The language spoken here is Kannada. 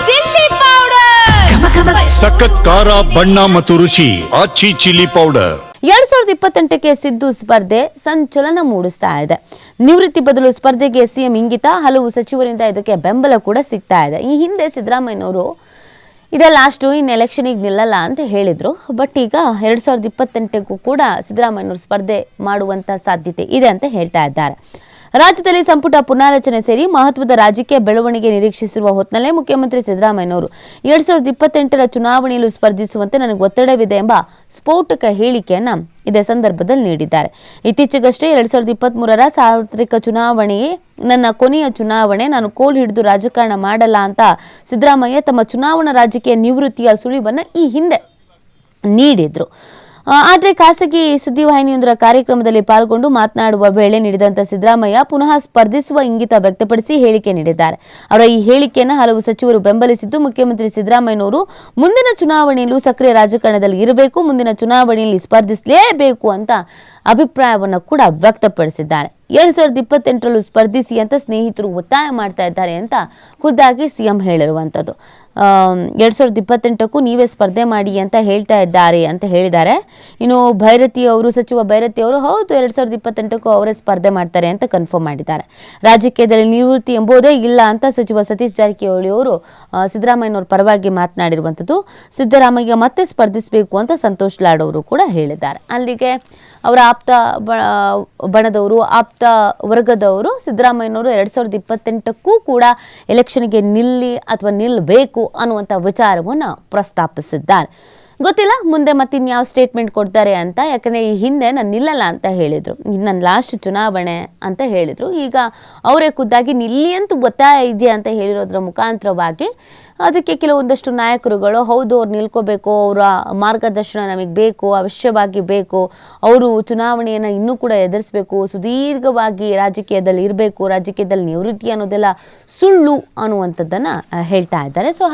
ಚಿಲ್ಲಿ ಪೌಡರ್, ಸಖತ್ ಖಾರ ಬಣ್ಣ ಮತ್ತು ರುಚಿ ಆಚಿ ಚಿಲ್ಲಿ ಪೌಡರ್. 2028ಕ್ಕೆ ಸಿದ್ದು ಸ್ಪರ್ಧೆ ಸಂಚಲನ ಮೂಡಿಸ್ತಾ ಇದೆ. ನಿವೃತ್ತಿ ಬದಲು ಸ್ಪರ್ಧೆಗೆ ಸಿಎಂ ಇಂಗಿತ, ಹಲವು ಸಚಿವರಿಂದ ಇದಕ್ಕೆ ಬೆಂಬಲ ಕೂಡ ಸಿಗ್ತಾ ಇದೆ. ಈ ಹಿಂದೆ ಸಿದ್ದರಾಮಯ್ಯನವರು ಇದೇ ಲಾಸ್ಟು, ಇನ್ನು ಎಲೆಕ್ಷನಿಗೆ ನಿಲ್ಲಲ್ಲ ಅಂತ ಹೇಳಿದ್ರು. ಬಟ್ ಈಗ 2028ಕ್ಕೂ ಕೂಡ ಸಿದ್ದರಾಮಯ್ಯನವರು ಸ್ಪರ್ಧೆ ಮಾಡುವಂತ ಸಾಧ್ಯತೆ ಇದೆ ಅಂತ ಹೇಳ್ತಾ ಇದ್ದಾರೆ. ರಾಜ್ಯದಲ್ಲಿ ಸಂಪುಟ ಪುನಾರಚನೆ ಸೇರಿ ಮಹತ್ವದ ರಾಜಕೀಯ ಬೆಳವಣಿಗೆ ನಿರೀಕ್ಷಿಸಿರುವ ಹೊತ್ತಿನಲ್ಲೇ ಮುಖ್ಯಮಂತ್ರಿ ಸಿದ್ದರಾಮಯ್ಯನವರು 2028ರ ಚುನಾವಣೆಯಲ್ಲೂ ಸ್ಪರ್ಧಿಸುವಂತೆ ನನಗೆ ಒತ್ತಡವಿದೆ ಎಂಬ ಸ್ಫೋಟಕ ಹೇಳಿಕೆಯನ್ನ ಇದೇ ಸಂದರ್ಭದಲ್ಲಿ ನೀಡಿದ್ದಾರೆ. ಇತ್ತೀಚೆಗಷ್ಟೇ 2023ರ ಸಾರ್ವತ್ರಿಕ ಚುನಾವಣೆಯೇ ನನ್ನ ಕೊನೆಯ ಚುನಾವಣೆ, ನಾನು ಕೋಲ್ ಹಿಡಿದು ರಾಜಕಾರಣ ಮಾಡಲ್ಲ ಅಂತ ಸಿದ್ದರಾಮಯ್ಯ ತಮ್ಮ ಚುನಾವಣಾ ರಾಜಕೀಯ ನಿವೃತ್ತಿಯ ಸುಳಿವನ್ನ ಈ ಹಿಂದೆ ನೀಡಿದ್ರು. ಆದರೆ ಖಾಸಗಿ ಸುದ್ದಿವಾಹಿನಿಯೊಂದರ ಕಾರ್ಯಕ್ರಮದಲ್ಲಿ ಪಾಲ್ಗೊಂಡು ಮಾತನಾಡುವ ವೇಳೆ ನೀಡಿದಂಥ ಸಿದ್ದರಾಮಯ್ಯ ಪುನಃ ಸ್ಪರ್ಧಿಸುವ ಇಂಗಿತ ವ್ಯಕ್ತಪಡಿಸಿ ಹೇಳಿಕೆ ನೀಡಿದ್ದಾರೆ. ಅವರ ಈ ಹೇಳಿಕೆಯನ್ನು ಹಲವು ಸಚಿವರು ಬೆಂಬಲಿಸಿದ್ದು, ಮುಖ್ಯಮಂತ್ರಿ ಸಿದ್ದರಾಮಯ್ಯನವರು ಮುಂದಿನ ಚುನಾವಣೆಯಲ್ಲೂ ಸಕ್ರಿಯ ರಾಜಕಾರಣದಲ್ಲಿ ಇರಬೇಕು, ಮುಂದಿನ ಚುನಾವಣೆಯಲ್ಲಿ ಸ್ಪರ್ಧಿಸಲೇಬೇಕು ಅಂತ ಅಭಿಪ್ರಾಯವನ್ನು ಕೂಡ ವ್ಯಕ್ತಪಡಿಸಿದ್ದಾರೆ. 2028ರಲ್ಲೂ ಸ್ಪರ್ಧಿಸಿ ಅಂತ ಸ್ನೇಹಿತರು ಒತ್ತಾಯ ಮಾಡ್ತಾ ಇದ್ದಾರೆ ಅಂತ ಖುದ್ದಾಗಿ ಸಿಎಂ ಹೇಳಿರುವಂಥದ್ದು. 2028ಕ್ಕೂ ನೀವೇ ಸ್ಪರ್ಧೆ ಮಾಡಿ ಅಂತ ಹೇಳ್ತಾ ಇದ್ದಾರೆ ಅಂತ ಹೇಳಿದ್ದಾರೆ. ಇನ್ನು ಭೈರತಿ ಅವರು, ಸಚಿವ ಭೈರತಿ ಅವರು, ಹೌದು 2028ಕ್ಕೂ ಅವರೇ ಸ್ಪರ್ಧೆ ಮಾಡ್ತಾರೆ ಅಂತ ಕನ್ಫರ್ಮ್ ಮಾಡಿದ್ದಾರೆ. ರಾಜಕೀಯದಲ್ಲಿ ನಿವೃತ್ತಿ ಎಂಬುದೇ ಇಲ್ಲ ಅಂತ ಸಚಿವ ಸತೀಶ್ ಜಾರಕಿಹೊಳಿ ಅವರು ಸಿದ್ದರಾಮಯ್ಯನವ್ರ ಪರವಾಗಿ ಮಾತನಾಡಿರುವಂಥದ್ದು. ಸಿದ್ದರಾಮಯ್ಯ ಮತ್ತೆ ಸ್ಪರ್ಧಿಸಬೇಕು ಅಂತ ಸಂತೋಷ್ ಲಾಡ್ ಅವರು ಕೂಡ ಹೇಳಿದ್ದಾರೆ. ಅಲ್ಲಿಗೆ ಅವರ ಆಪ್ತ ಬಣದವರು, ಆಪ್ತ ವರ್ಗದವರು ಸಿದ್ದರಾಮಯ್ಯನವರು 2028ಕ್ಕೂ ಕೂಡ ಎಲೆಕ್ಷನ್ಗೆ ನಿಲ್ಲಿ ಅಥವಾ ನಿಲ್ಲಬೇಕು ಅನ್ನುವಂಥ ವಿಚಾರವನ್ನು ಪ್ರಸ್ತಾಪಿಸಿದ್ದಾರೆ. ಗೊತ್ತಿಲ್ಲ ಮುಂದೆ ಮತ್ತಿನ್ಯಾವ ಸ್ಟೇಟ್ಮೆಂಟ್ ಕೊಡ್ತಾರೆ ಅಂತ. ಯಾಕಂದರೆ ಈ ಹಿಂದೆ ನಾನು ನಿಲ್ಲಲ್ಲ ಅಂತ ಹೇಳಿದರು, ನನ್ನ ಲಾಸ್ಟ್ ಚುನಾವಣೆ ಅಂತ ಹೇಳಿದರು. ಈಗ ಅವರೇ ಖುದ್ದಾಗಿ ನಿಲ್ಲಿ ಅಂತ ಒತ್ತಾಯ ಇದೆ ಅಂತ ಹೇಳಿರೋದ್ರ ಮುಖಾಂತರವಾಗಿ ಅದಕ್ಕೆ ಕೆಲವೊಂದಷ್ಟು ನಾಯಕರುಗಳು ಹೌದು ಅವ್ರು ನಿಲ್ಕೋಬೇಕು, ಅವರ ಮಾರ್ಗದರ್ಶನ ನಮಗೆ ಬೇಕು, ಅವಶ್ಯವಾಗಿ ಬೇಕು, ಅವರು ಚುನಾವಣೆಯನ್ನು ಇನ್ನೂ ಕೂಡ ಎದುರಿಸಬೇಕು, ಸುದೀರ್ಘವಾಗಿ ರಾಜಕೀಯದಲ್ಲಿ ಇರಬೇಕು, ರಾಜಕೀಯದಲ್ಲಿ ನಿವೃತ್ತಿ ಅನ್ನೋದೆಲ್ಲ ಸುಳ್ಳು ಅನ್ನುವಂಥದ್ದನ್ನು ಹೇಳ್ತಾ ಇದ್ದಾರೆ. ಸೊ